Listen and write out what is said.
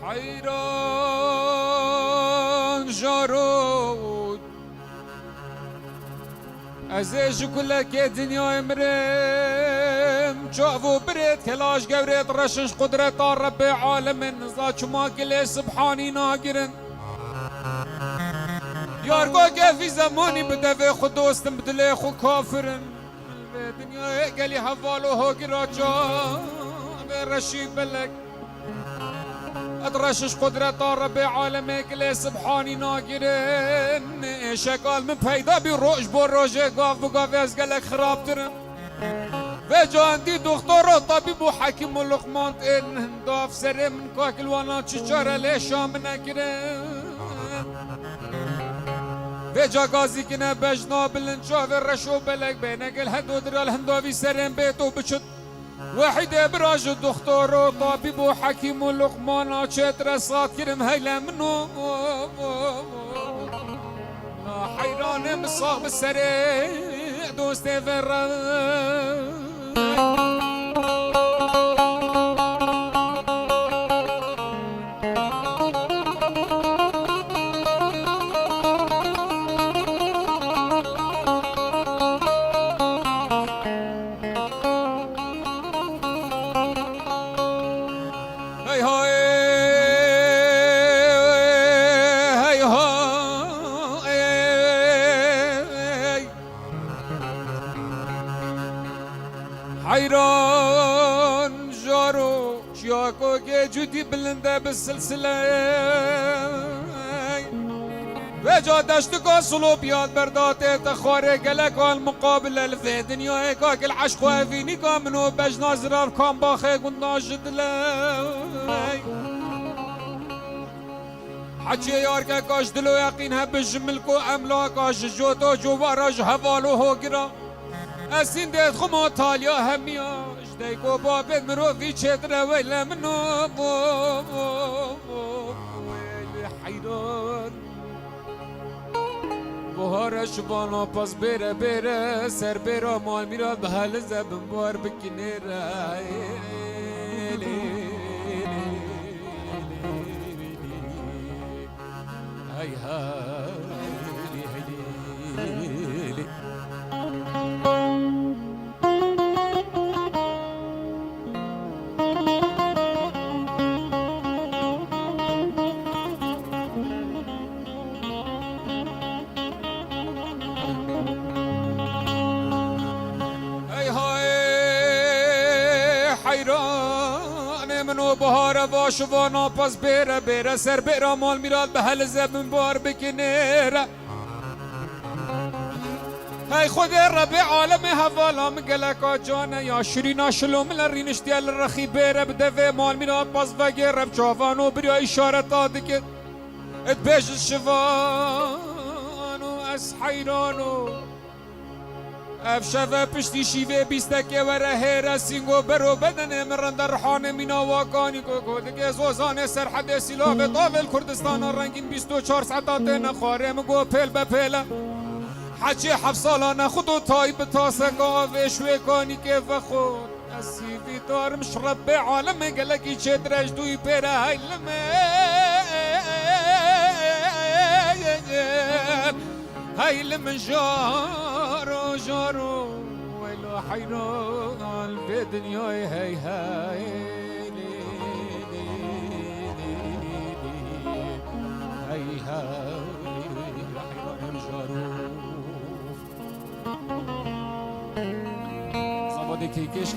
حيران جارود ازيج كلك دنيا امرم شافو بريد كلاش قوريت رشش قدرة رب عالم نزاج ما كلي سبحاني ناقرن يارقو في زماني بدفي خدوستم بدلي خو كافرن الدنيا قالي هفالو هو قراجا برشي بلك ادرشش قدرة رب عالم كلي سبحاني ناقرن شكال من پیدا بی روش بو روشه گاف بگاف از گلک خراب ترن و جاندی دختر و طبیب و حکیم و لقمان این هنداف سره من کاکل وانا چچاره لیشام نکرن و جا گازی کنه بجنا بلنجا و رشو بلک بینگل هدو درال هنداوی سرم بیتو بچد واحد ابراج الدكتور وطبيب وحكيم ولقمان شتر صاد كرم هيلا منو حيران مصاغ بالسريع دوست فرا حيران جارو شياكو جودي بلنده بالسلسله وجا دشتكو صلوب ياد برداتي تخاري قلق المقابل الفي دنيا ايكاك العشق وافيني كامنو بجنا زرار كام باخي قلنا جدلي حجي ياركا كاش دلو يقينها بجملكو املاكا جوتو جوارج هفالو هوقرا اسين ديت خمو تاليا هميا جديكو بابد مروفي چتر ويلا منو ويلي حيران بهار شبانا پاس بيره بيره سر بيره مال ميراد بحال زبن بار بكنير هاي حيران منو بهار واشوانا پاس بيره بيره سر بيره مال ميراد بحال زبن بار بكنيره هاي خود رب عالم هوالا مقلقا جانا يا شرينا شلوم لرينش ديال الرخي بيره بدفي مال ميراد باز وقي رب جوافانو بريا اشارة دكت اتبيج الشفانو اس حيرانو افشفه پشتی شیوه بیستکه و رهه سینگو برو بدن مرند رحان مینا واکانی کو دیگه زوزان سرحد سلاح طاول کردستان رنگین 24 ساعت نخاره مگو پل به پل حجی 7 سالانه خود و تایب تاسقا و شوی کانی که و خود اسیفی دارم شرب به عالم گلکی چه درج دوی پیره هاي من جارو جارو ويلو حيران في دنياي هاي هاي هاي حيران جارو صبادي كيكش